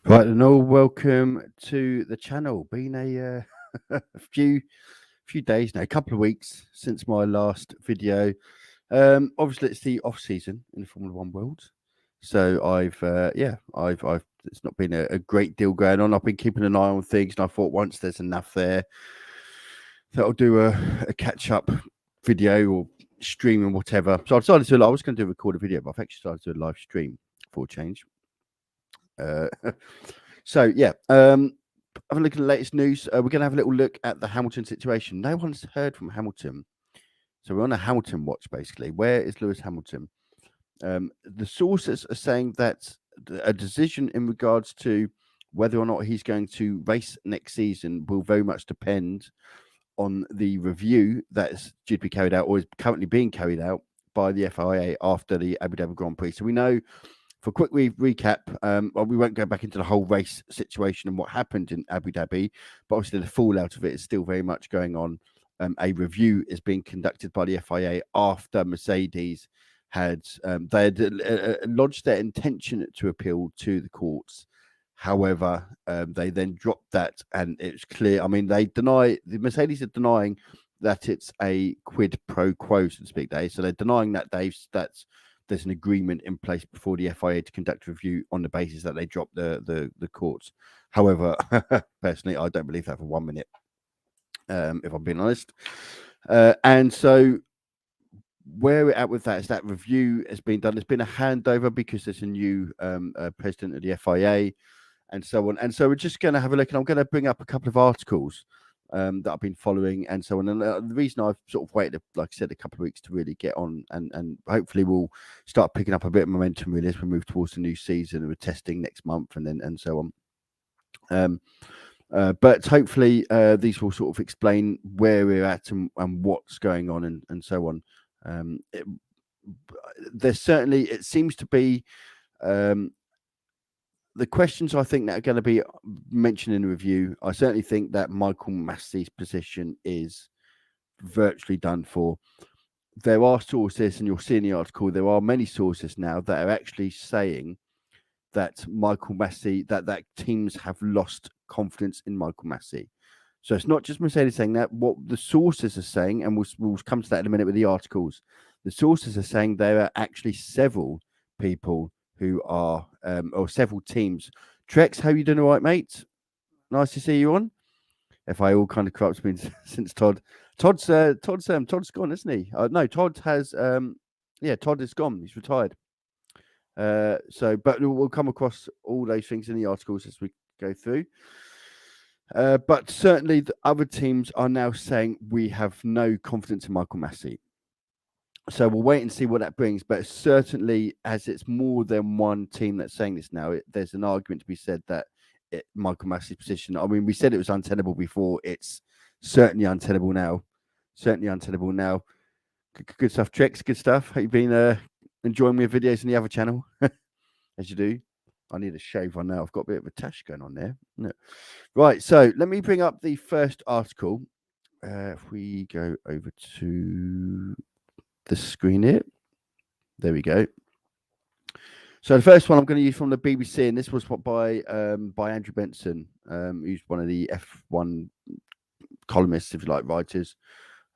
Right, and all welcome to the channel. Been a a few days now, a couple of weeks since my last video. Obviously it's the off season in the Formula One world, so I've it's not been a great deal going on. I've been keeping an eye on things, and I thought once there's enough there, that I'll do a catch up video or stream and whatever. So I decided to. I was going to record a video, but I've actually started to do a live stream for a change. Uh, so yeah, having a look at the latest news. We're going to have a little look at the Hamilton situation. No one's heard from Hamilton, so we're on a Hamilton watch basically. Where is Lewis Hamilton? The sources are saying that a decision in regards to whether or not he's going to race next season will very much depend on the review that's due to be carried out or is currently being carried out by the FIA after the Abu Dhabi Grand Prix. So we know. For a quick recap, well, we won't go back into the whole race situation and what happened in Abu Dhabi, but obviously the fallout of it is still very much going on. A review is being conducted by the FIA after Mercedes had lodged their intention to appeal to the courts. However, they then dropped that, and it's clear. I mean, the Mercedes are denying that it's a quid pro quo, so to speak. So they're denying that there's an agreement in place before the FIA to conduct a review on the basis that they drop the courts. However, personally, I don't believe that for 1 minute, if I'm being honest. And so where we're at with that is that review has been done. There's been a handover because there's a new president of the FIA and so on. And so we're just going to have a look, and I'm going to bring up a couple of articles that I've been following and so on. And the reason I've sort of waited, like I said, a couple of weeks to really get on and hopefully we'll start picking up a bit of momentum really as we move towards the new season and we're testing next month and so on. But hopefully these will sort of explain where we're at and what's going on and so on. There's certainly, it seems to be the questions I think that are going to be mentioned in the review. I certainly think that Michael Massey's position is virtually done for. There are sources, and you'll see in the article, there are many sources now that are actually saying that Michael Massey, that teams have lost confidence in Michael Massey. So it's not just Mercedes saying that. What the sources are saying, and we'll come to that in a minute with the articles, the sources are saying there are actually several people who are, or several teams. Trex, how you doing all right, mate? Nice to see you on. FI all kind of corrupts me since Todd. Todd's gone, isn't he? No, Todd has, Todd is gone. He's retired. But we'll come across all those things in the articles as we go through. But certainly the other teams are now saying we have no confidence in Michael Massey. So we'll wait and see what that brings. But certainly, as it's more than one team that's saying this now, there's an argument to be said that Michael Massey's position, I mean, we said it was untenable before. It's certainly untenable now. Good stuff, Trex. Good stuff. Have you been enjoying my videos on the other channel? As you do. I need a shave on now. I've got a bit of a tash going on there. No. Right, so let me bring up the first article. If we go over to the screen here. There we go. So the first one I'm going to use from the BBC, and this was by Andrew Benson, who's one of the F1 columnists, if you like, writers,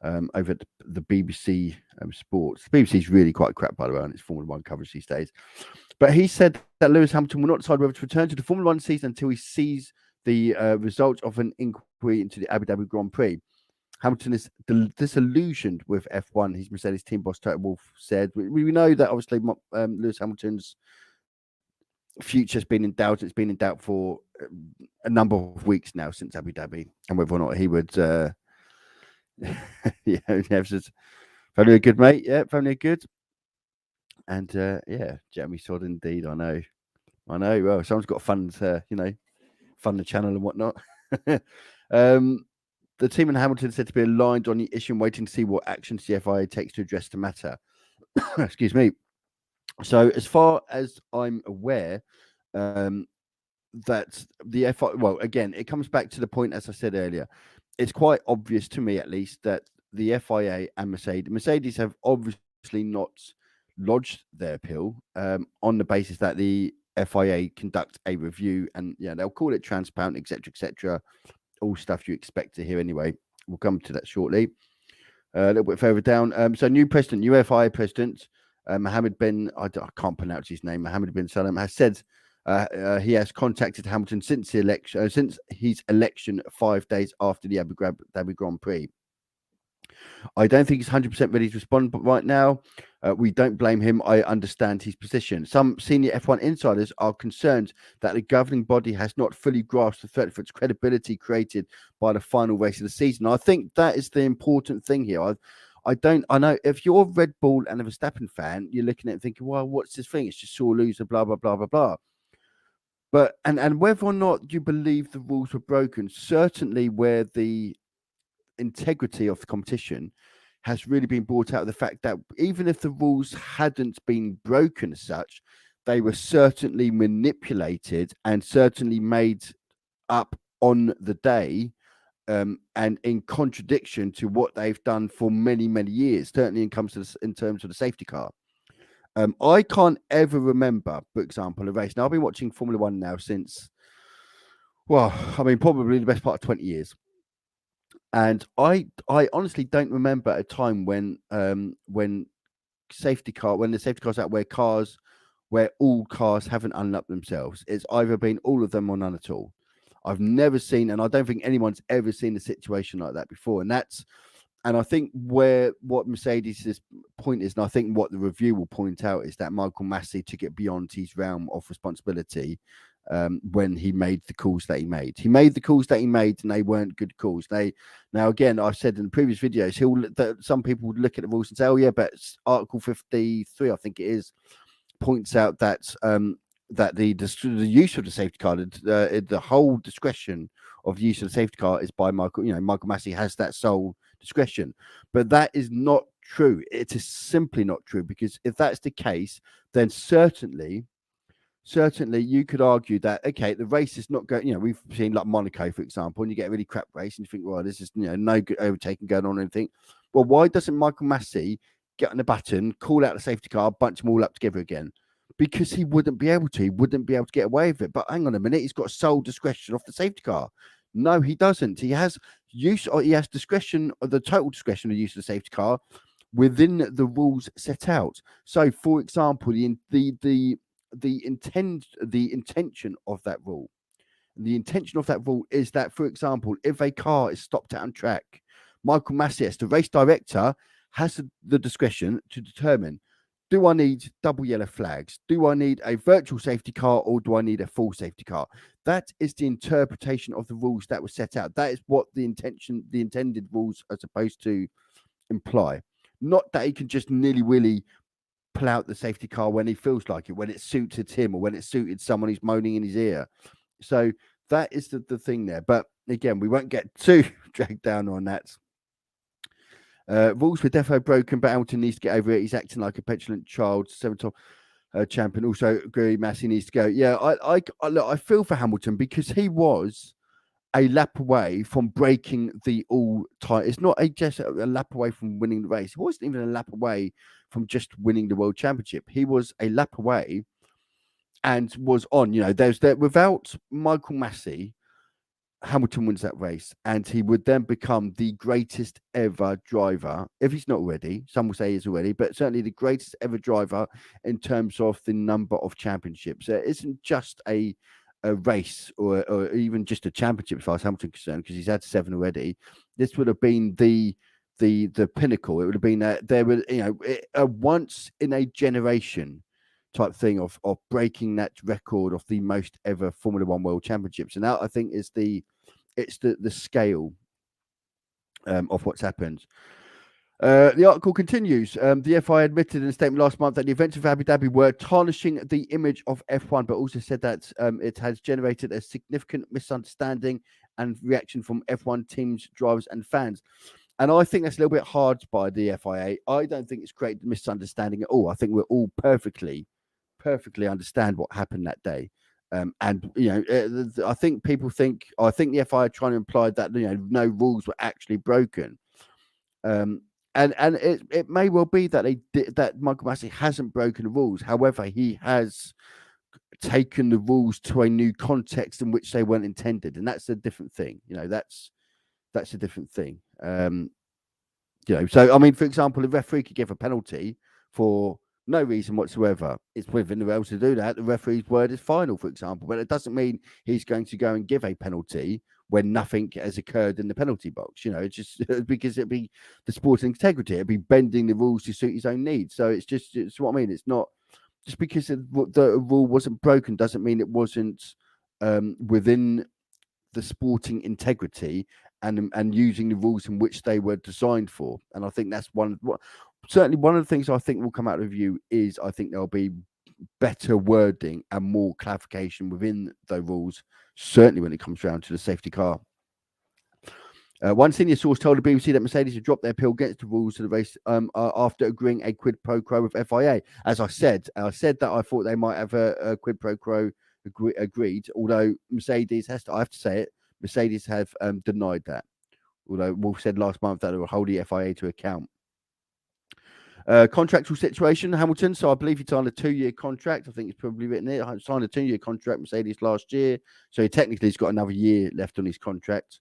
over at the BBC Sports. The BBC is really quite crap, by the way, on its Formula One coverage these days. But he said that Lewis Hamilton will not decide whether to return to the Formula One season until he sees the result of an inquiry into the Abu Dhabi Grand Prix. Hamilton is disillusioned with F1. His Mercedes team boss, Toto Wolff, said. We know that obviously Lewis Hamilton's future has been in doubt. It's been in doubt for a number of weeks now since Abu Dhabi, and whether or not he would. Family are good, mate. Yeah, family are good. And Jeremy Sod, indeed. I know. Well, someone's got to fund the channel and whatnot. The team in Hamilton said to be aligned on the issue and waiting to see what actions the FIA takes to address the matter. Excuse me. So, as far as I'm aware, that the FIA, well, again, it comes back to the point, as I said earlier, it's quite obvious to me, at least, that the FIA and Mercedes have obviously not lodged their appeal on the basis that the FIA conduct a review, and they'll call it transparent, etc., all stuff you expect to hear anyway. We'll come to that shortly. A little bit further down. So new president, new FIA president, Mohammed bin, I can't pronounce his name, Mohammed bin Salem, has said he has contacted Hamilton since his election 5 days after the Abu Dhabi Grand Prix. I don't think he's 100% ready to respond, but right now, we don't blame him. I understand his position. Some senior F1 insiders are concerned that the governing body has not fully grasped the threat for its credibility created by the final race of the season. I think that is the important thing here. I know if you're a Red Bull and a Verstappen fan, you're looking at it thinking, well, what's this thing? It's just sore loser, blah, blah, blah, blah, blah. But, and whether or not you believe the rules were broken, certainly where the integrity of the competition has really been brought out of the fact that even if the rules hadn't been broken as such, they were certainly manipulated and certainly made up on the day, and in contradiction to what they've done for many, many years, certainly in terms of the safety car. I can't ever remember, for example, a race. Now, I've been watching Formula One now since, well, I mean, probably the best part of 20 years. And I honestly don't remember a time when the safety cars out where all cars haven't unlocked themselves. It's either been all of them or none at all. I've never seen, and I don't think anyone's ever seen a situation like that before. And I think what Mercedes' point is, and I think what the review will point out, is that Michael Massey took it beyond his realm of responsibility when he made the calls that he made. He made the calls that he made, and they weren't good calls. Now, again, I've said in the previous videos, that some people would look at the rules and say, "Oh, yeah, but Article 53, I think it is, points out that that the use of the safety car, the whole discretion of the use of the safety car is by Michael. Michael Massey has that sole discretion, but that is not true. It is simply not true, because if that's the case, then certainly you could argue that, okay, the race is not going, we've seen like Monaco, for example, and you get a really crap race and you think, well, this is, no good overtaking going on or anything. Well, why doesn't Michael Massey get on the button, call out the safety car, bunch them all up together again? Because he wouldn't be able to. He wouldn't be able to get away with it. But hang on a minute, he's got sole discretion off the safety car. No, he doesn't. He has discretion, or the total discretion of use of the safety car within the rules set out. So, for example, the intention of that rule. The intention of that rule is that, for example, if a car is stopped out on track, Michael Massey, the race director, has the discretion to determine, do I need double yellow flags? Do I need a virtual safety car, or do I need a full safety car? That is the interpretation of the rules that were set out. That is what the intended rules are supposed to imply. Not that he can just nilly-willy pull out the safety car when he feels like it, when it suited him, or when it suited someone who's moaning in his ear. So that is the thing there. But again, we won't get too dragged down on that. Rules were defo broken, but Hamilton needs to get over it. He's acting like a petulant child. 7-time champion. Also, agree, Massey needs to go. Yeah, I feel for Hamilton, because he was a lap away from breaking the all-time. It's not just a lap away from winning the race. He wasn't even a lap away from just winning the world championship. He was a lap away and was on. Without Michael Massey, Hamilton wins that race, and he would then become the greatest ever driver, if he's not already. Some will say he is already, but certainly the greatest ever driver in terms of the number of championships. It isn't just a race or even just a championship as far as Hamilton's concerned, because he's had 7 already. This would have been the pinnacle. It would have been a once in a generation type thing of breaking that record of the most ever Formula One World Championships. And that, I think, is the scale of what's happened. The article continues. The FIA admitted in a statement last month that the events of Abu Dhabi were tarnishing the image of F1, but also said that it has generated a significant misunderstanding and reaction from F1 teams, drivers, and fans. And I think that's a little bit hard by the FIA. I don't think it's created misunderstanding at all. I think we're all perfectly understand what happened that day. I think I think the FIA are trying to imply that no rules were actually broken. And it may well be that that Michael Massey hasn't broken the rules. However, he has taken the rules to a new context in which they weren't intended, and that's a different thing. That's a different thing. So I mean, for example, the referee could give a penalty for no reason whatsoever. It's within the rules to do that. The referee's word is final, for example, but it doesn't mean he's going to go and give a penalty when nothing has occurred in the penalty box. It's just because it'd be the sporting integrity. It'd be bending the rules to suit his own needs. So it's what I mean. It's not just because the rule wasn't broken doesn't mean it wasn't within the sporting integrity and using the rules in which they were designed for. And I think that's certainly one of the things I think will come out of the review is I think there'll be better wording and more clarification within the rules, certainly when it comes down to the safety car. One senior source told the BBC that Mercedes had dropped their appeal against the rules of the race after agreeing a quid pro quo with FIA. As I said that I thought they might have a quid pro quo agreed, although Mercedes I have to say it, Mercedes have denied that. Although Wolf said last month that they will hold the FIA to account. Contractual situation, Hamilton. So I believe he signed a 2-year contract. I think it's probably written it. I signed a 2-year contract, Mercedes, last year. So he technically has got another year left on his contract.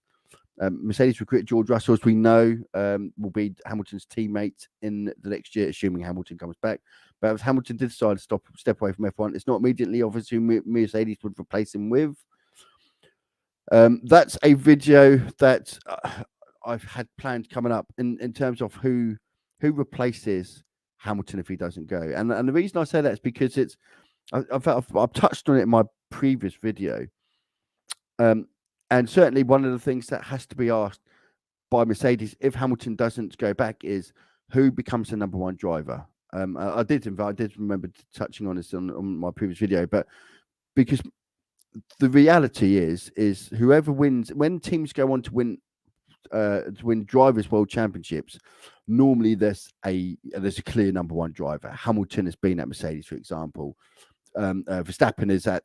Mercedes recruit George Russell, as we know, will be Hamilton's teammate in the next year, assuming Hamilton comes back. But if Hamilton did decide to step away from F1, it's not immediately obvious who Mercedes would replace him with. That's a video that I've had planned coming up in terms of who replaces Hamilton if he doesn't go. And the reason I say that is because I've touched on it in my previous video. And certainly one of the things that has to be asked by Mercedes if Hamilton doesn't go back is who becomes the number one driver. I did remember touching on this on my previous video, but because the reality is whoever wins, when teams go on to win drivers' world championships, normally there's a clear number one driver. Hamilton has been at Mercedes, for example. Verstappen is at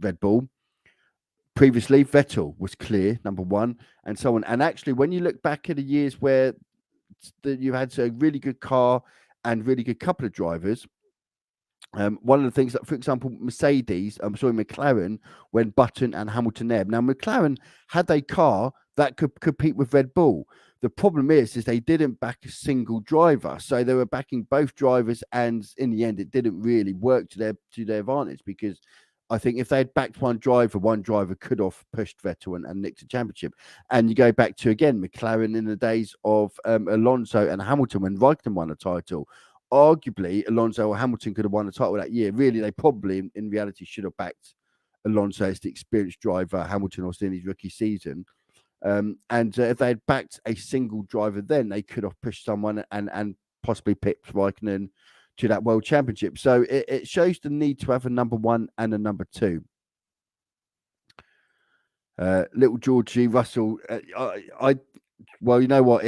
Red Bull. Previously, Vettel was clear number one, and so on. And actually, when you look back at the years where you had a really good car and really good couple of drivers, one of the things that, for example, McLaren, when Button and Hamilton there. Now, McLaren had a car that could compete with Red Bull. The problem is they didn't back a single driver, so they were backing both drivers, and in the end, it didn't really work to their advantage, because I think if they had backed one driver could have pushed Vettel and nicked the championship. And you go back to, again, McLaren in the days of Alonso and Hamilton when Raikkonen won a title. Arguably, Alonso or Hamilton could have won the title that year. Really, they probably, in reality, should have backed Alonso as the experienced driver. Hamilton was in his rookie season. And if they had backed a single driver then, they could have pushed someone and possibly picked Raikkonen to that world championship. So it shows the need to have a number one and a number two. Little Georgie Russell, well, you know what?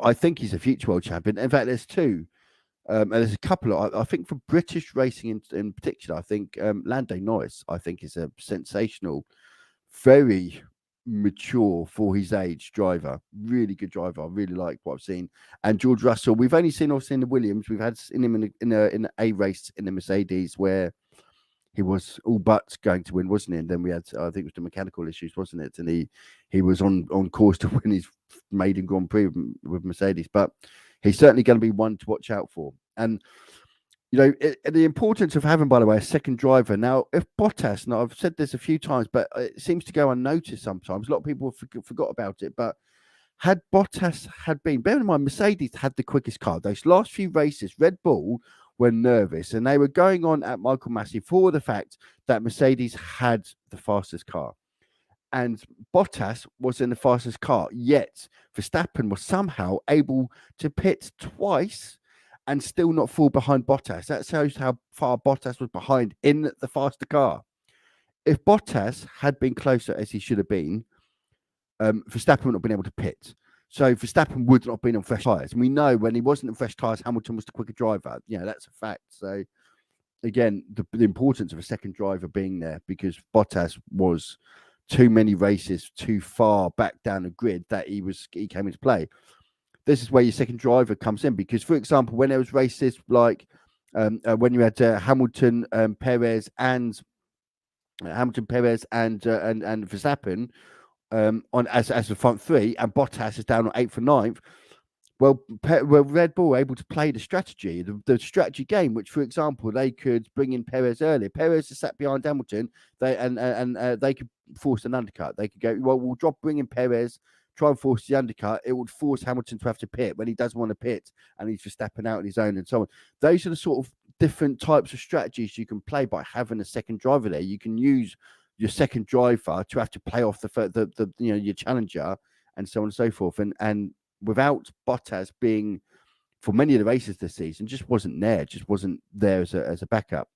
I think he's a future world champion. In fact, there's two. And there's a couple of, I think, for British racing in particular, I think Lando Norris, I think, is a sensational, very mature for his age driver. Really good driver. I really like what I've seen. And George Russell, we've only seen obviously in the Williams. We've had seen him in a race in the Mercedes where he was all but going to win, wasn't he? And then we had, I think it was the mechanical issues, wasn't it? And he was on course to win his maiden Grand Prix with Mercedes. But he's certainly going to be one to watch out for. And, you know, the importance of having, by the way, a second driver. Now, if Bottas, and I've said this a few times, but it seems to go unnoticed sometimes. A lot of people forgot about it. But had Bottas been, bear in mind, Mercedes had the quickest car. Those last few races, Red Bull were nervous. And they were going on at Michael Massey for the fact that Mercedes had the fastest car. And Bottas was in the fastest car. Yet, Verstappen was somehow able to pit twice and still not fall behind Bottas. That shows how far Bottas was behind in the faster car. If Bottas had been closer as he should have been, Verstappen would not have been able to pit. So Verstappen would not have been on fresh tyres. And we know when he wasn't on fresh tyres, Hamilton was the quicker driver. Yeah, that's a fact. So again, the importance of a second driver being there, because Bottas was too many races too far back down the grid that he came into play. This is where your second driver comes in, because, for example, when there was races like when you had Hamilton, Perez, and and Verstappen on as the front three, and Bottas is down on 8th and 9th. Well, Red Bull were able to play the strategy, the strategy game, which, for example, they could bring in Perez earlier. Perez is sat behind Hamilton, they could force an undercut. They could go, well, we'll bring in Perez, try and force the undercut. It would force Hamilton to have to pit when he doesn't want to pit, and he's just stepping out on his own and so on. Those are the sort of different types of strategies you can play by having a second driver there. You can use your second driver to have to play off the your challenger and so on and so forth, and without Bottas being, for many of the races this season, just wasn't there as a backup.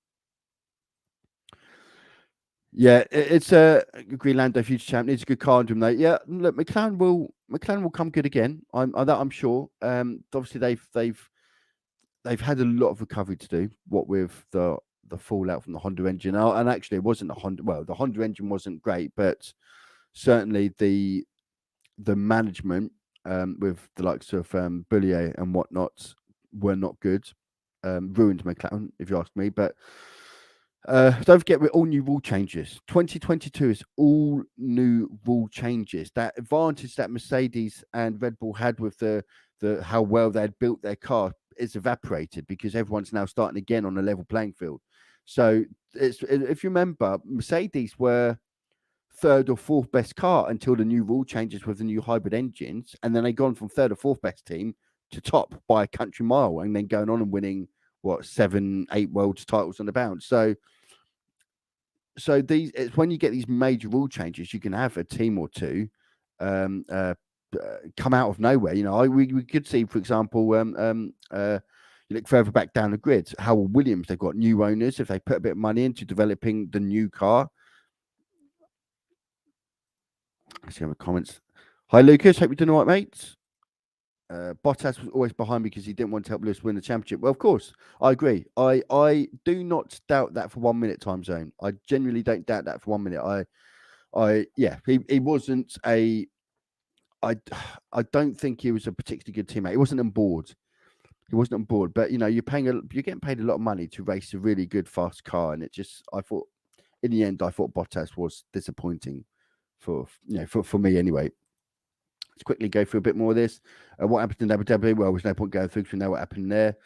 Yeah, it's a Greenlando future champ. It's a good car under him, though. Yeah, look, McLaren will come good again. I'm sure. Obviously they've had a lot of recovery to do. What with the fallout from the Honda engine, and actually it wasn't the Honda. Well, the Honda engine wasn't great, but certainly the management with the likes of Bullier and whatnot were not good. Ruined McLaren, if you ask me. But don't forget, we're all new rule changes. 2022 is all new rule changes. That advantage that Mercedes and Red Bull had with the how well they had built their car is evaporated because everyone's now starting again on a level playing field. So if you remember, Mercedes were third or fourth best car until the new rule changes with the new hybrid engines, and then they gone from third or fourth best team to top by a country mile, and then going on and winning 7, 8 world titles on the bounce. So it's when you get these major rule changes, you can have a team or two come out of nowhere. We could see, for example, you look further back down the grid, Howell Williams, they've got new owners. If they put a bit of money into developing the new car. Let's see the comments. Hi, Lucas. Hope you're doing all right, mate. Bottas was always behind because he didn't want to help Lewis win the championship. Well, of course, I agree. I do not doubt that for 1 minute, time zone. I genuinely don't doubt that for 1 minute. He wasn't a. I don't think he was a particularly good teammate. He wasn't on board. But you're getting paid a lot of money to race a really good fast car, and in the end, Bottas was disappointing for me anyway. Let's quickly go through a bit more of this. What happened in Abu Dhabi? Well, there's no point going through because we know what happened there.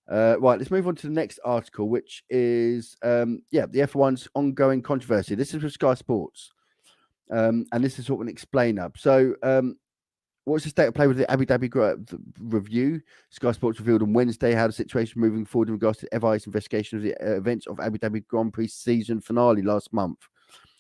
Right, let's move on to the next article, which is the F1's ongoing controversy. This is with Sky Sports, and this is sort of an explain-up. So, what's the state of play with the Abu Dhabi review? Sky Sports revealed on Wednesday how the situation moving forward in regards to the FIA's investigation of the events of Abu Dhabi Grand Prix season finale last month.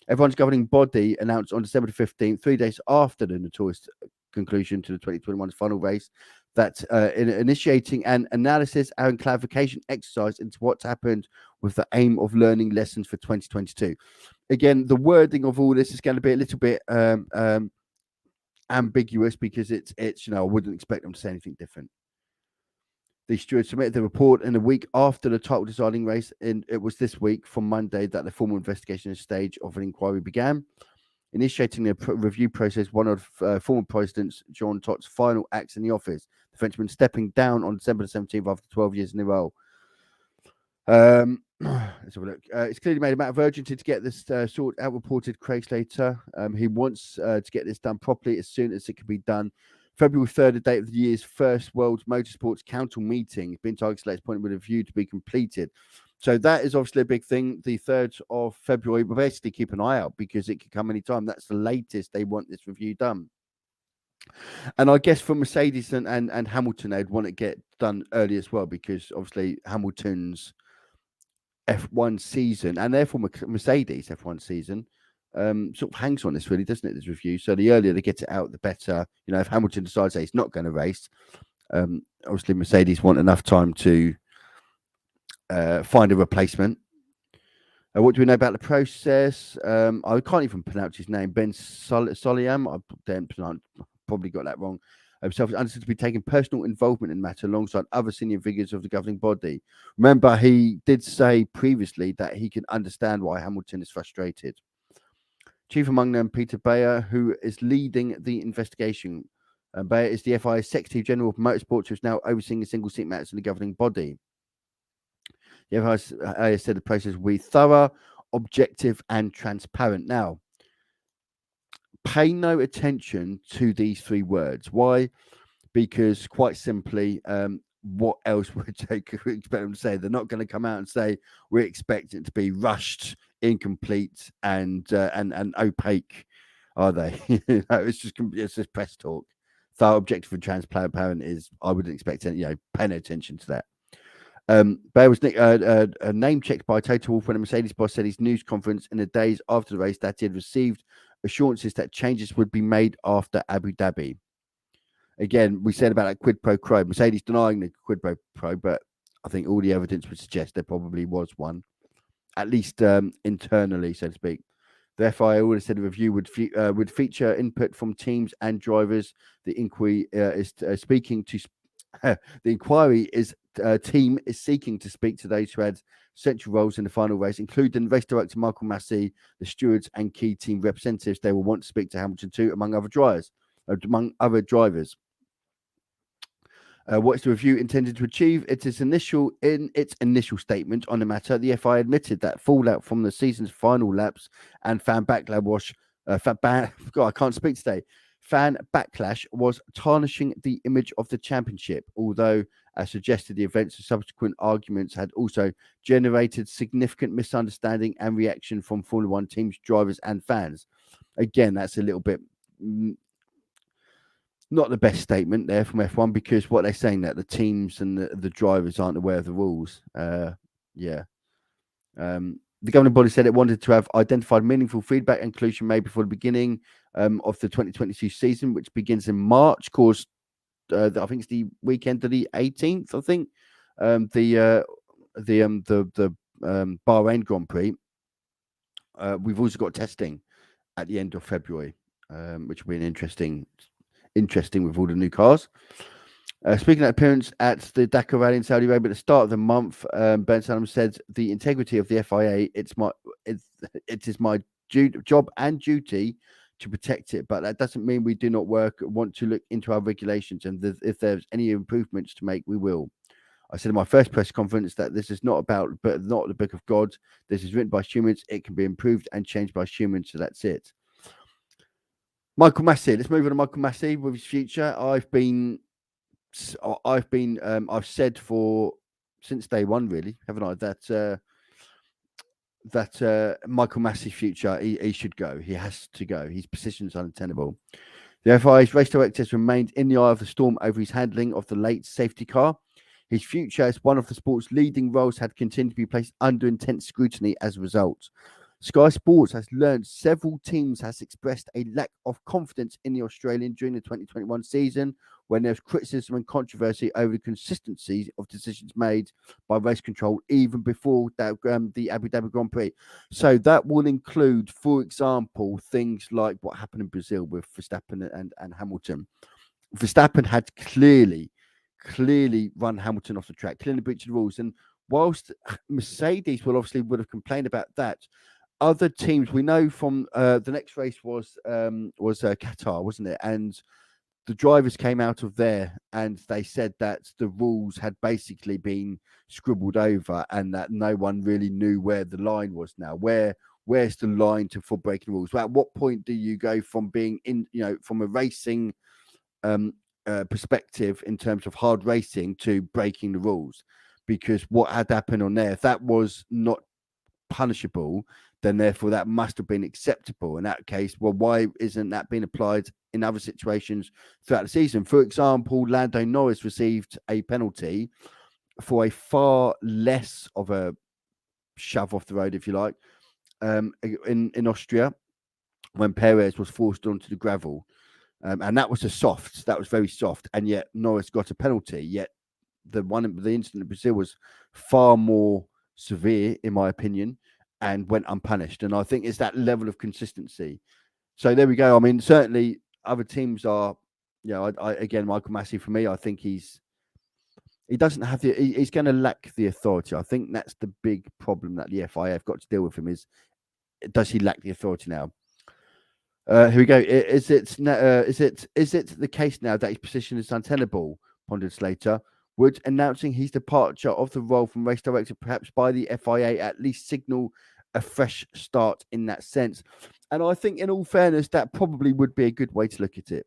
F1's governing body announced on December 15th, 3 days after the notorious conclusion to the 2021 final race, that in initiating an analysis and clarification exercise into what's happened with the aim of learning lessons for 2022. Again, the wording of all this is going to be a little bit ambiguous because it's I wouldn't expect them to say anything different. The stewards submitted the report in a week after the title deciding race, and it was this week from Monday that the formal investigation stage of an inquiry began. Initiating the review process, one of former President Jean Tot's final acts in the office, the Frenchman stepping down on December 17th after 12 years in the role. Let's have a look. It's clearly made a matter of urgency to get this sorted out, reported Craig Slater. He wants to get this done properly as soon as it can be done. February 3rd, the date of the year's first World Motorsports Council meeting, been targeted at this point with a view to be completed. So that is obviously a big thing. The 3rd of February, but basically keep an eye out because it could come anytime. That's the latest they want this review done. And I guess for Mercedes and Hamilton, they'd want to get done early as well because obviously Hamilton's F1 season and therefore Mercedes F1 season sort of hangs on this, really, doesn't it, this review? So the earlier they get it out, the better. If Hamilton decides that he's not going to race, obviously Mercedes want enough time to find a replacement. What do we know about the process? I can't even pronounce his name. Ben Soliam. I probably got that wrong. Himself is understood to be taking personal involvement in the matter alongside other senior figures of the governing body. Remember, he did say previously that he can understand why Hamilton is frustrated. Chief among them, Peter Bayer, who is leading the investigation. Bayer is the FIA Secretary General of Motorsports, who is now overseeing the single seat matters in the governing body. The FIA said the process will be thorough, objective, and transparent. Now, pay no attention to these three words. Why? Because quite simply, what else would they expect them to say? They're not going to come out and say we expect it to be rushed, incomplete, and opaque, are they? It's just press talk. So objective and transparent is, I wouldn't expect any, pay no attention to that. Bear was name checked by Toto Wolff when a Mercedes boss said his news conference in the days after the race that he had received assurances that changes would be made after Abu Dhabi. Again, we said about that quid pro quo. Mercedes denying the quid pro quo, but I think all the evidence would suggest there probably was one, at least internally, so to speak. The FIA already said a review would feature input from teams and drivers. The inquiry is speaking to. The inquiry is team is seeking to speak to those who had central roles in the final race, including race director Michael Massey, the stewards, and key team representatives. They will want to speak to Hamilton too, among other drivers. What is the review intended to achieve? In its initial statement on the matter, the FIA admitted that fallout from the season's final laps and fan backlash. I can't speak today. Fan backlash was tarnishing the image of the championship, although, as suggested, the events and subsequent arguments had also generated significant misunderstanding and reaction from Formula One teams, drivers, and fans. Again, that's a little bit not the best statement there from F1, because what they're saying that the teams and the drivers aren't aware of the rules. The governing body said it wanted to have identified meaningful feedback and inclusion made before the beginning of the 2022 season, which begins in March. Of course, I think it's the weekend of the 18th. I think the Bahrain Grand Prix. We've also got testing at the end of February, which will be an interesting with all the new cars. Speaking of appearance at the Dakar Rally in Saudi Arabia at the start of the month, Ben Salem said the integrity of the FIA, it is my job and duty to protect it, but that doesn't mean we do not want to look into our regulations, and if there's any improvements to make, we will. I said in my first press conference that this is not the book of God. This is written by humans. It can be improved and changed by humans, so that's it. Michael Massey. Let's move on to Michael Massey with his future. I've said since day one, really, haven't I, that Michael Massey's future, he should go. He has to go. His position is untenable. The FIA's race director has remained in the eye of the storm over his handling of the late safety car. His future as one of the sport's leading roles had continued to be placed under intense scrutiny as a result. Sky Sports has learned several teams has expressed a lack of confidence in the Australian during the 2021 season, when there's criticism and controversy over the consistency of decisions made by race control even before the Abu Dhabi Grand Prix. So that will include, for example, things like what happened in Brazil with Verstappen and Hamilton. Verstappen had clearly run Hamilton off the track, clearly breached the rules. And whilst Mercedes would have complained about that, other teams, we know from the next race was Qatar, wasn't it? And the drivers came out of there and they said that the rules had basically been scribbled over and that no one really knew where the line was now. Where's the line for breaking rules? Well, at what point do you go from being from a racing perspective in terms of hard racing to breaking the rules? Because what had happened on there, if that was not punishable, then therefore that must have been acceptable. In that case, well, why isn't that being applied in other situations throughout the season? For example, Lando Norris received a penalty for a far less of a shove off the road, if you like, in Austria, when Perez was forced onto the gravel. And that was very soft, and yet Norris got a penalty. Yet the incident in Brazil was far more severe, in my opinion, and went unpunished. And I think it's that level of consistency. So there we go. I mean, certainly other teams are, again, Michael Massey, for me, I think he's going to lack the authority. I think that's the big problem that the FIA have got to deal with him is, does he lack the authority now? Here we go. Is it the case now that his position is untenable? Pondered Slater. Would announcing his departure of the role from race director, perhaps by the FIA, at least signal a fresh start in that sense? And I think, in all fairness, that probably would be a good way to look at it.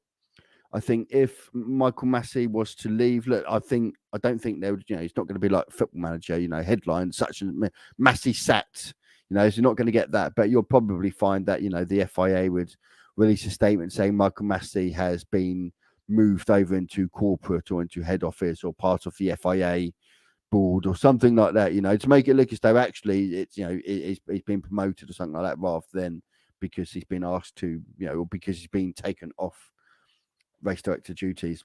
I think if Michael Massey was to leave, look, I don't think they would, he's not going to be like Football Manager, headline such as Massey sacked, so you're not going to get that. But you'll probably find that, the FIA would release a statement saying Michael Massey has been moved over into corporate or into head office or part of the FIA board or something like that, to make it look as though actually it's, he's been promoted or something like that, rather than because he's been asked to, or because he's been taken off race director duties.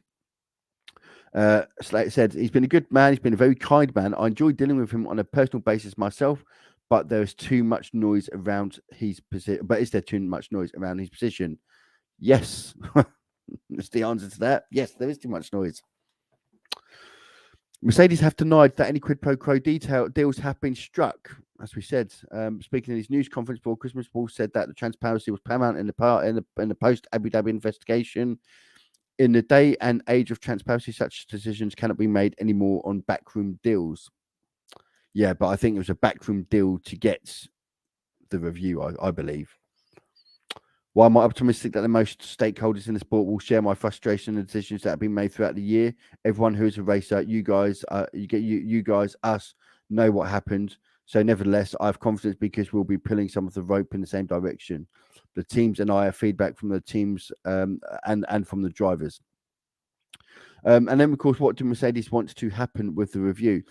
Slater said, he's been a good man. He's been a very kind man. I enjoy dealing with him on a personal basis myself, but there is too much noise around his position. But is there too much noise around his position? Yes. That's the answer to that. Yes, there is too much noise. Mercedes have denied that any quid pro quo deals have been struck. As we said, speaking in his news conference before Christmas, Paul said that the transparency was paramount in the post Abu Dhabi investigation. In the day and age of transparency, such decisions cannot be made anymore on backroom deals. Yeah, but I think it was a backroom deal to get the review, I believe. Why am I optimistic that the most stakeholders in the sport will share my frustration and decisions that have been made throughout the year? Everyone who is a racer, you guys, us, know what happened. So nevertheless, I have confidence because we'll be pulling some of the rope in the same direction. The teams and I have feedback from the teams and from the drivers. And then, of course, what do Mercedes want to happen with the review?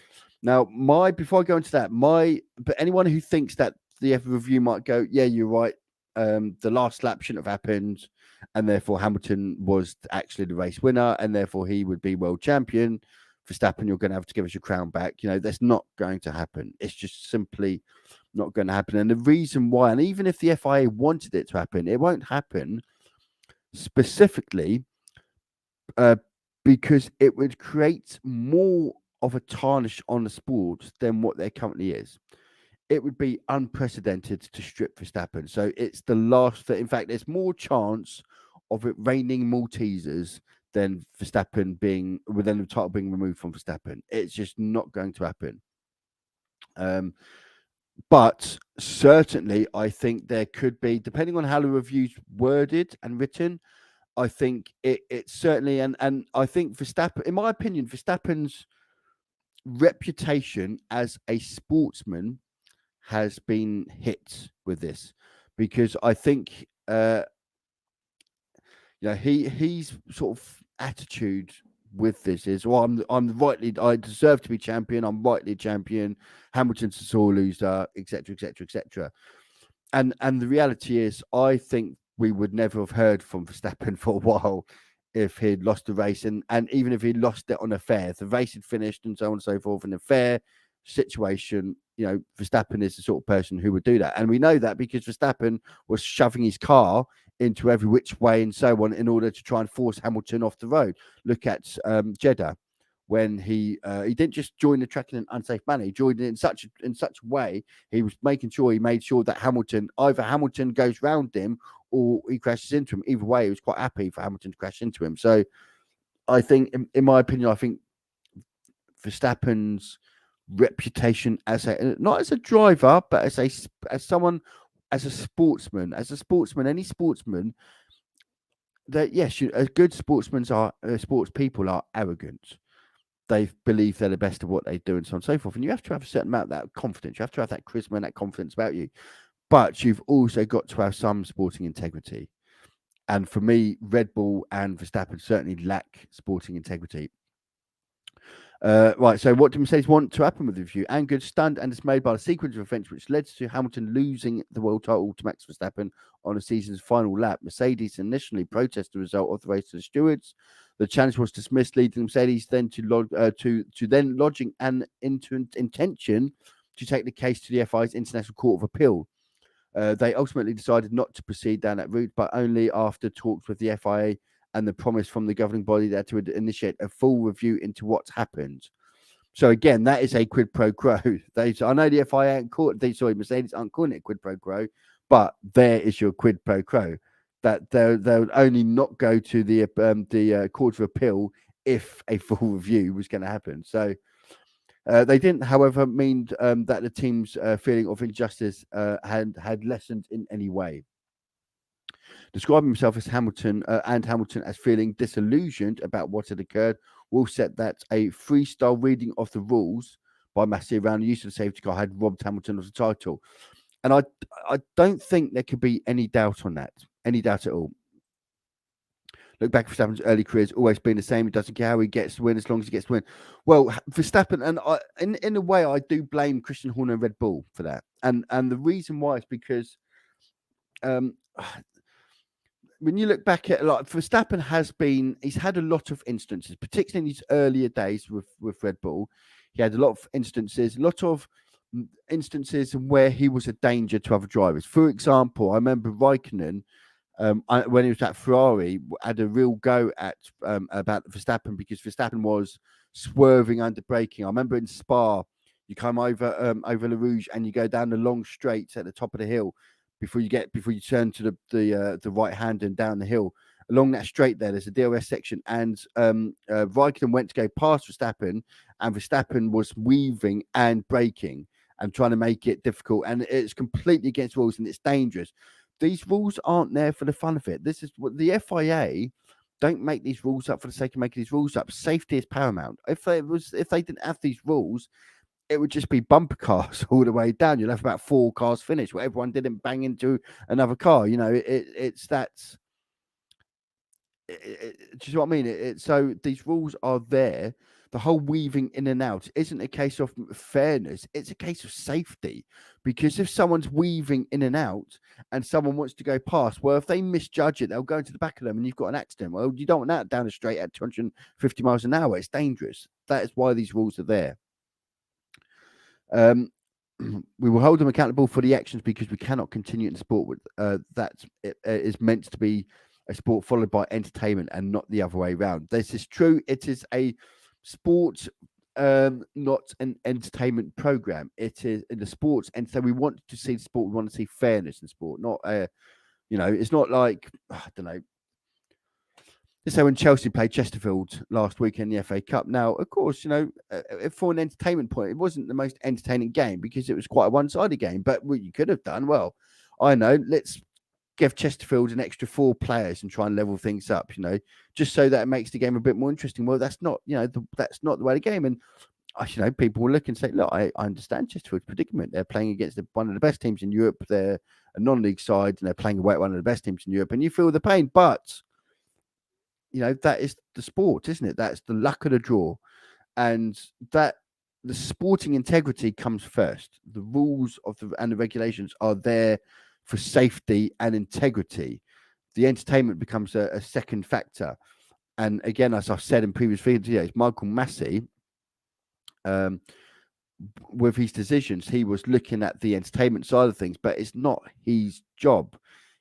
Now, before I go into that, but anyone who thinks that the review might go, yeah, you're right, the last lap shouldn't have happened, and therefore Hamilton was actually the race winner, and therefore he would be world champion. Verstappen, you're going to have to give us your crown back. That's not going to happen. It's just simply not going to happen. And the reason why, and even if the FIA wanted it to happen, it won't happen specifically because it would create more of a tarnish on the sport than what there currently is. It would be unprecedented to strip Verstappen. So it's the last. In fact, there's more chance of it raining Maltesers than Verstappen within the title being removed from Verstappen. It's just not going to happen. But certainly, I think there could be, depending on how the review's worded and written, I think it certainly, and I think Verstappen, in my opinion, Verstappen's reputation as a sportsman has been hit with this, because I think he's sort of attitude with this is, well, I deserve to be champion, I'm rightly a champion, Hamilton's a sore loser, etc., etc., etc. And the reality is, I think we would never have heard from Verstappen for a while if he'd lost the race, and even if he lost it on a fair, if the race had finished and so on and so forth in a fair situation, Verstappen is the sort of person who would do that. And we know that because Verstappen was shoving his car into every which way and so on in order to try and force Hamilton off the road. Look at Jeddah, when he didn't just join the track in an unsafe manner. He joined it in such a way. He was making sure he made sure that either Hamilton goes round him or he crashes into him. Either way, he was quite happy for Hamilton to crash into him. So I think, in my opinion, I think Verstappen's reputation not as a driver, but as a sportsman, any sportsman, that yes, good sports people are arrogant. They believe they're the best of what they do and so on and so forth. And you have to have a certain amount of that confidence. You have to have that charisma and that confidence about you. But you've also got to have some sporting integrity. And for me, Red Bull and Verstappen certainly lack sporting integrity. Right, so what do Mercedes want to happen with the review? Angered, stunned, and dismayed by the sequence of events which led to Hamilton losing the world title to Max Verstappen on the season's final lap, Mercedes initially protested the result of the race to the stewards. The challenge was dismissed, leading Mercedes then to lodging an intention to take the case to the FIA's International Court of Appeal. They ultimately decided not to proceed down that route, but only after talks with the FIA and the promise from the governing body that to initiate a full review into what's happened. So again, that is a quid pro quo. I know the FIA Mercedes aren't calling it quid pro quo, but there is your quid pro quo. That they'll only not go to the Court of Appeal if a full review was going to happen. So they didn't, however, mean that the team's feeling of injustice had lessened in any way. Describing himself as Hamilton as feeling disillusioned about what had occurred, Wolff said that a freestyle reading of the rules by Massey around the use of the safety car had robbed Hamilton of the title. And I don't think there could be any doubt on that, any doubt at all. Look back, Verstappen's early career has always been the same. He doesn't care how he gets to win as long as he gets to win. Well, Verstappen, and in a way, I do blame Christian Horner and Red Bull for that. And the reason why is because when you look back at, like, Verstappen he's had a lot of instances, particularly in his earlier days with Red Bull. He had a lot of instances where he was a danger to other drivers. For example, I remember Raikkonen, when he was at Ferrari, had a real go at about Verstappen because Verstappen was swerving under braking. I remember in Spa, you come over La Rouge and you go down the long straights at the top of the hill before you turn to the right hand and down the hill. Along that straight there's a DRS section, and Raikkonen went to go past Verstappen, and Verstappen was weaving and braking and trying to make it difficult, and it's completely against rules and it's dangerous. These rules aren't there for the fun of it. This is what the FIA don't make these rules up for the sake of making these rules up. Safety is paramount. If they didn't have these rules, it would just be bumper cars all the way down. You'll have about 4 cars finish where everyone didn't bang into another car. You know, it's that. Do you see what I mean? So these rules are there. The whole weaving in and out isn't a case of fairness. It's a case of safety. Because if someone's weaving in and out and someone wants to go past, well, if they misjudge it, they'll go into the back of them and you've got an accident. Well, you don't want that down the straight at 250 miles an hour. It's dangerous. That is why these rules are there. We will hold them accountable for the actions because we cannot continue in the sport with that is meant to be a sport followed by entertainment and not the other way around. This is true. It is a sport, not an entertainment program. It is in the sports, and so we want to see the sport. We want to see fairness in sport, not it's not like, I don't know. So when Chelsea played Chesterfield last week in the FA Cup, now, of course, for an entertainment point, it wasn't the most entertaining game because it was quite a one-sided game. But what you could have done, well, I know, let's give Chesterfield an extra 4 players and try and level things up, just so that it makes the game a bit more interesting. Well, that's not, that's not the way the game. And, people will look and say, look, I understand Chesterfield's predicament. They're playing against one of the best teams in Europe. They're a non-league side and they're playing away at one of the best teams in Europe. And you feel the pain, but that is the sport, isn't it? That's the luck of the draw. And that the sporting integrity comes first. The rules and the regulations are there for safety and integrity. The entertainment becomes a second factor. And again, as I've said in previous videos, Michael Massey, with his decisions, he was looking at the entertainment side of things, but it's not his job.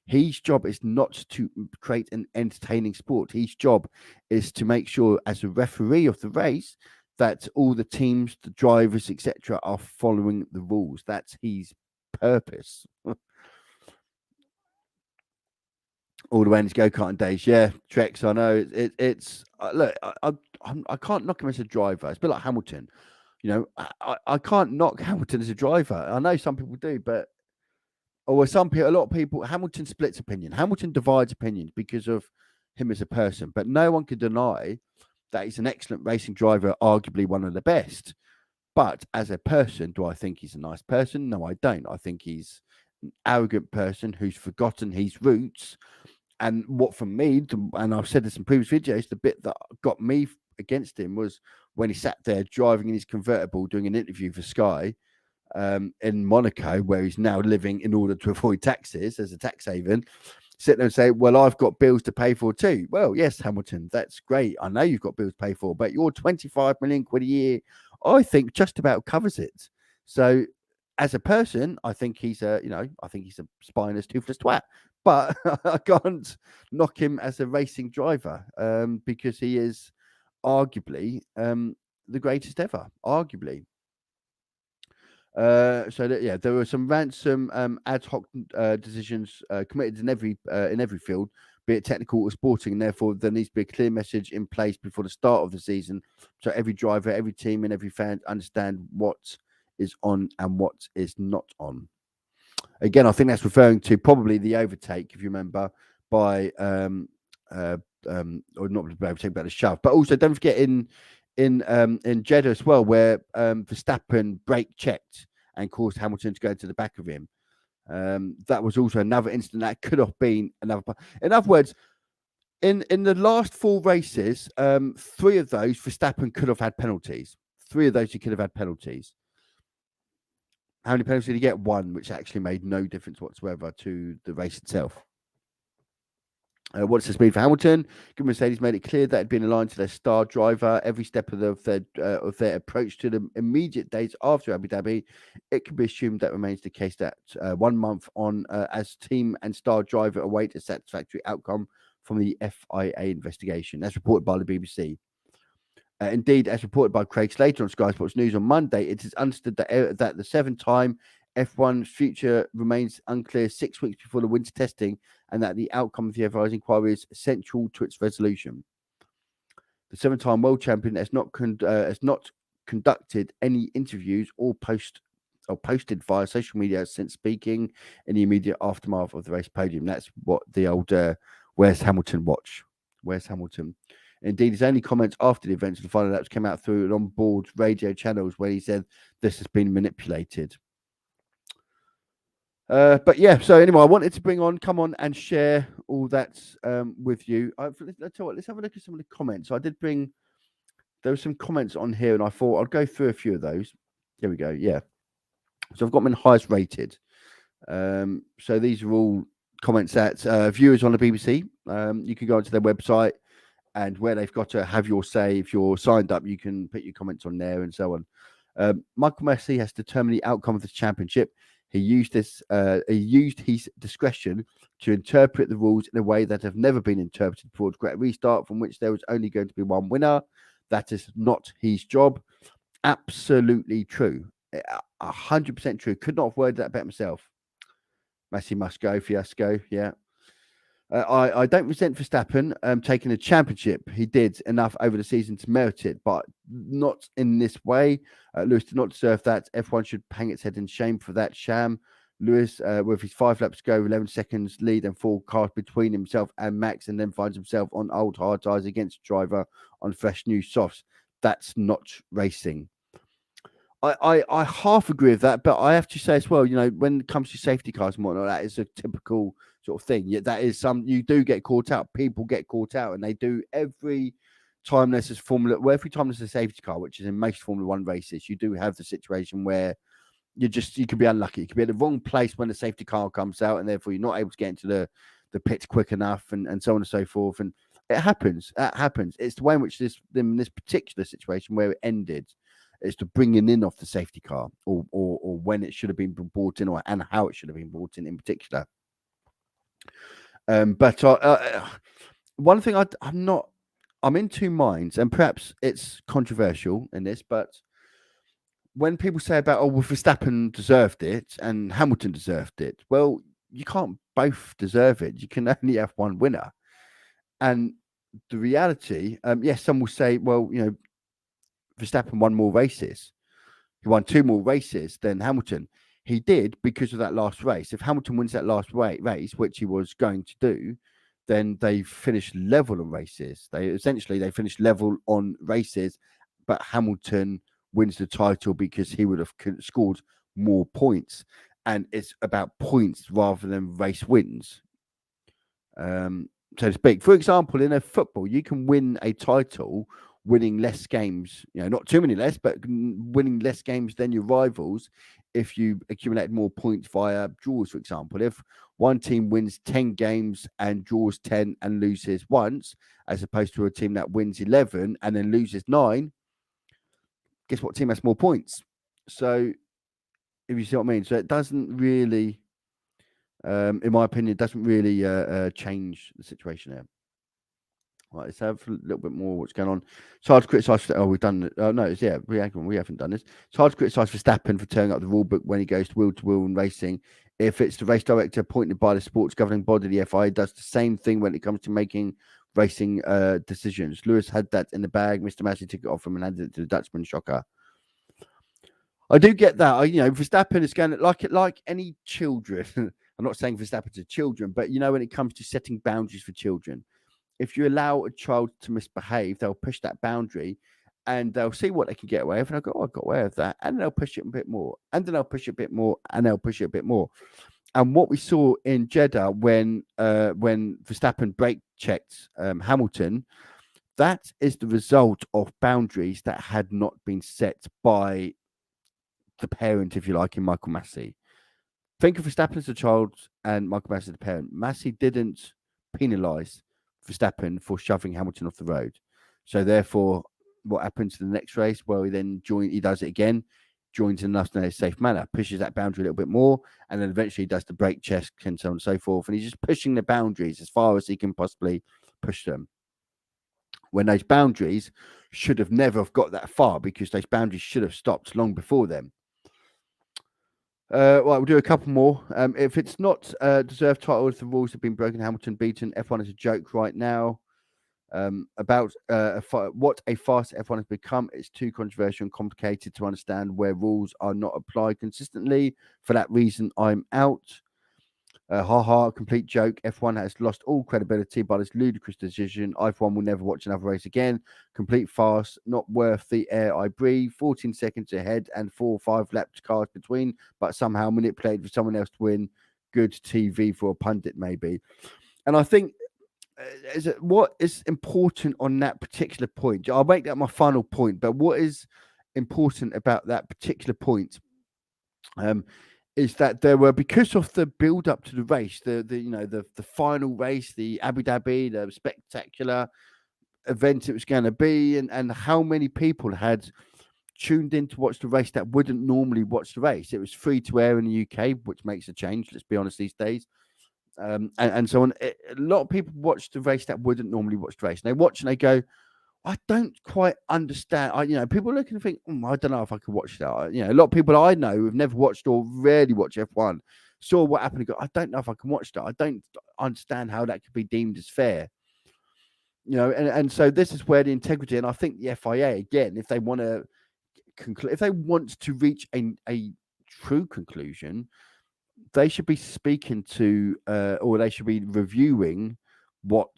His job is not to create an entertaining sport. His job is to make sure, as a referee of the race, that all the teams, the drivers, etc., are following the rules. That's his purpose. All the way in his go-karting days, yeah, Trex. I know it's look. I can't knock him as a driver. It's a bit like Hamilton. I can't knock Hamilton as a driver. I know some people do, but. Or a lot of people, Hamilton splits opinion. Hamilton divides opinions because of him as a person. But no one can deny that he's an excellent racing driver, arguably one of the best. But as a person, do I think he's a nice person? No, I don't. I think he's an arrogant person who's forgotten his roots. And what for me, and I've said this in previous videos, the bit that got me against him was when he sat there driving in his convertible doing an interview for Sky. In Monaco, where he's now living in order to avoid taxes as a tax haven, sit there and say, well, I've got bills to pay for too. Well, yes, Hamilton, that's great. I know you've got bills to pay for, but your 25 million quid a year, I think just about covers it. So as a person, I think he's I think he's a spineless, toothless twat, but I can't knock him as a racing driver because he is arguably the greatest ever, arguably. There were some ransom ad hoc decisions committed in every field, be it technical or sporting, and therefore there needs to be a clear message in place before the start of the season, so every driver, every team, and every fan understand what is on and what is not on. Again, I think that's referring to probably the overtake, if you remember, by or not the overtake, but the shove. But also, don't forget in Jeddah as well, where Verstappen brake checked and caused Hamilton to go to the back of him. That was also another incident that could have been another. In other words, in the last 4 races, 3 of those Verstappen could have had penalties. 3 of those he could have had penalties. How many penalties did he get? 1, which actually made no difference whatsoever to the race itself. What's the speed for Hamilton? Good Mercedes made it clear that it had been aligned to their star driver every step of their approach to the immediate days after Abu Dhabi. It can be assumed that remains the case that 1 month on, as team and star driver await a satisfactory outcome from the FIA investigation, as reported by the BBC. Indeed, as reported by Craig Slater on Sky Sports News on Monday, it is understood that the 7-time F1's future remains unclear 6 weeks before the winter testing, and that the outcome of the FIA's inquiry is central to its resolution. The 7-time world champion has not conducted any interviews or posted via social media since speaking in the immediate aftermath of the race podium. That's what the old "Where's Hamilton" watch. Where's Hamilton? Indeed, his only comments after the events of the final laps came out through on-board radio channels where he said this has been manipulated. But yeah, so anyway, I wanted to come on and share all that with you. Let's have a look at some of the comments. There were some comments on here, and I thought I'd go through a few of those. Here we go. Yeah. So I've got them in highest rated. So these are all comments that viewers on the BBC. You can go onto their website, and where they've got to have your say. If you're signed up, you can put your comments on there and so on. Michael Messi has determined the outcome of the championship. He used his discretion to interpret the rules in a way that have never been interpreted before to create a restart from which there was only going to be one winner. That is not his job. Absolutely true. 100% true. Could not have worded that better myself. Messi must go, fiasco. Yeah. I don't resent Verstappen taking the championship. He did enough over the season to merit it, but not in this way. Lewis did not deserve that. F1 should hang its head in shame for that sham. Lewis, with his 5 laps to go, 11 seconds lead and 4 cars between himself and Max, and then finds himself on old hard tyres against the driver on fresh new softs. That's not racing. I half agree with that, but I have to say as well, when it comes to safety cars and whatnot, that is a typical sort of thing. Yeah, that is you do get caught out. People get caught out, and they do every time there's every time there's a safety car, which is in most Formula One races, you do have the situation where you can be unlucky. You can be at the wrong place when the safety car comes out, and therefore you're not able to get into the pits quick enough, and so on and so forth. And it happens. That happens. It's the way in which in this particular situation where it ended. Is to bringing in of the safety car, or when it should have been brought in, and how it should have been brought in particular. But one thing I'm in 2 minds, and perhaps it's controversial in this, but when people say about, well, Verstappen deserved it and Hamilton deserved it, well, you can't both deserve it. You can only have one winner. And the reality, yes, some will say, well, Verstappen won more races. He won 2 more races than Hamilton. He did because of that last race. If Hamilton wins that last race, which he was going to do, then they finished level on races. They finished level on races, but Hamilton wins the title because he would have scored more points. And it's about points rather than race wins, so to speak. For example, in a football, you can win a title winning less games, not too many less, but winning less games than your rivals if you accumulate more points via draws, for example. If one team wins 10 games and draws 10 and loses once, as opposed to a team that wins 11 and then loses 9, guess what team has more points? So, if you see what I mean. So it doesn't really, in my opinion, change the situation there. Right, let's have a little bit more what's going on. It's hard to criticise. Oh, we've done. No, it's we haven't done this. It's hard to criticise Verstappen for turning up the rule book when he goes to wheel in racing. If it's the race director appointed by the sports governing body, the FIA does the same thing when it comes to making racing decisions. Lewis had that in the bag. Mr. Massey took it off him and handed it to the Dutchman. Shocker. I do get that. Verstappen is going like any children. I'm not saying Verstappen's are children, but when it comes to setting boundaries for children, if you allow a child to misbehave, they'll push that boundary and they'll see what they can get away with. And I'll go, I got away with that. And they'll push it a bit more. And then they'll push it a bit more. And they'll push it a bit more. And what we saw in Jeddah when Verstappen brake checked Hamilton, that is the result of boundaries that had not been set by the parent, if you like, in Michael Massey. Think of Verstappen as a child and Michael Massey as the parent. Massey didn't penalise Verstappen for shoving Hamilton off the road. So therefore, what happens to the next race? Well, he does it again, joins in a safe manner, pushes that boundary a little bit more, and then eventually does the brake check and so on and so forth. And he's just pushing the boundaries as far as he can possibly push them. When those boundaries should have never have got that far, because those boundaries should have stopped long before them. We'll do a couple more. If it's not deserved title, if the rules have been broken, Hamilton beaten, F1 is a joke right now. About what a fast F1 has become, it's too controversial and complicated to understand where rules are not applied consistently. For that reason, I'm out. Complete joke. F1 has lost all credibility by this ludicrous decision. F1 will never watch another race again. Complete farce, not worth the air I breathe. 14 seconds ahead and 4 or 5 lapped cars between, but somehow manipulated for someone else to win. Good TV for a pundit, maybe. And I think what is important on that particular point, I'll make that my final point, but what is important about that particular point is that there were, because of the build up to the race, the final race, the Abu Dhabi, the spectacular event it was going to be, and how many people had tuned in to watch the race that wouldn't normally watch the race. It was free to air in the UK, which makes a change, let's be honest, these days. And so on. A lot of people watch the race that wouldn't normally watch the race. And they watch and they go, I don't quite understand. People look and think, I don't know if I could watch that. A lot of people I know who've never watched or rarely watch F1 saw what happened and go, I don't know if I can watch that. I don't understand how that could be deemed as fair. And so this is where the integrity, and I think the FIA, again, if they want to reach a true conclusion, they should be speaking to, or they should be reviewing what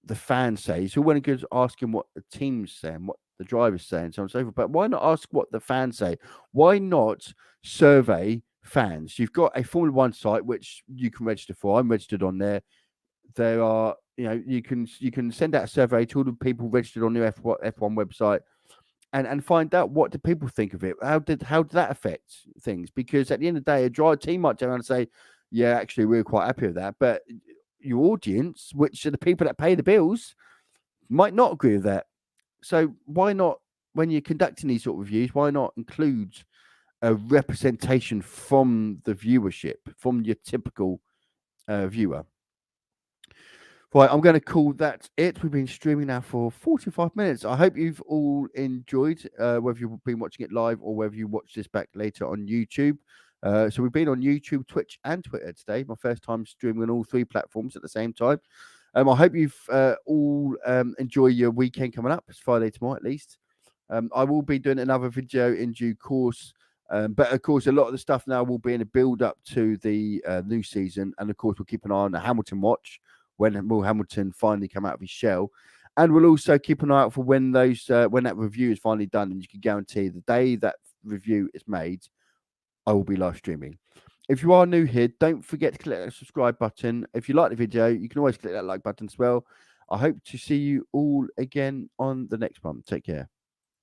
the fans say. It's all well and good asking what the team's saying, what the driver's saying, so on and so forth. But why not ask what the fans say? Why not survey fans? You've got a Formula One site which you can register for. I'm registered on there. There are, you can send out a survey to all the people registered on the F1 website. And find out what do people think of it. How did that affect things? Because at the end of the day, a team might turn around and say, yeah, actually, we're quite happy with that. But your audience, which are the people that pay the bills, might not agree with that. So why not, when you're conducting these sort of reviews, why not include a representation from the viewership, from your typical viewer? Right, I'm going to call that it. We've been streaming now for 45 minutes. I hope you've all enjoyed, whether you've been watching it live or whether you watch this back later on YouTube. So we've been on YouTube, Twitch, and Twitter today. My first time streaming on all 3 platforms at the same time. I hope you've all enjoy your weekend coming up. It's Friday tomorrow, at least. I will be doing another video in due course. But of course, a lot of the stuff now will be in a build up to the new season. And of course, we'll keep an eye on the Hamilton watch, when will Hamilton finally come out of his shell. And we'll also keep an eye out for when that review is finally done. And you can guarantee the day that review is made, I will be live streaming. If you are new here, don't forget to click that subscribe button. If you like the video, you can always click that like button as well. I hope to see you all again on the next one. Take care.